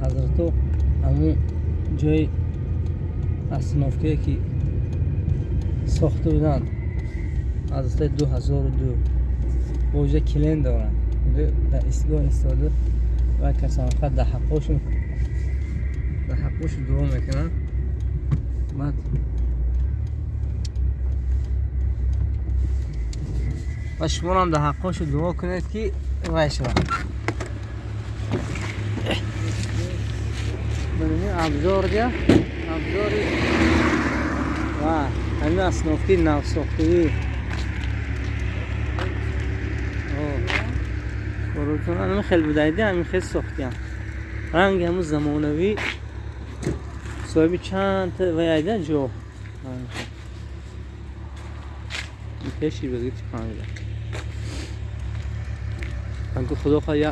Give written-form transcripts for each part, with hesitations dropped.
حضرتو همون جای اصنافکه که ساخته بودن حضرت 2002 اوجه کلین دارن در ایستگاه استاده و کسان فقط در حقاشون دعا میکنن. بعد و شما هم در حقاشون دعا کنید که ویش را ببینید ابزار دیا ابزاری و همین اصنافی نو ساختگی بروتون همین خیلی بدایده همین خیلی ساختی هم رنگ همون زمانوی صاحبی چند تا ویایده جو پیشی بگید چی فهمیده انکو خدا خواهی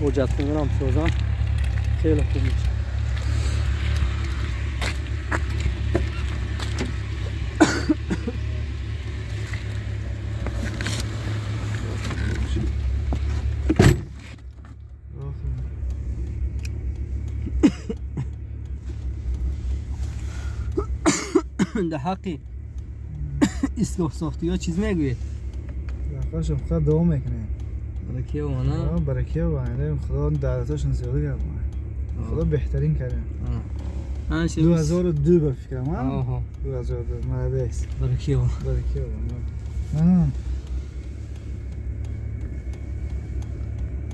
اوجت کنم سوزان خیلی خوب میشه. در حقی ایستگاه ساختی ها چیز میگوید؟ خواهش فقط دوام میکنه برای که وانا؟ برای که وانا خدا دعوتاشون زیاده کرد خدا بهترین کرده 2002 به فکرم 2002 مردیس برای که وانا؟ برای که وانا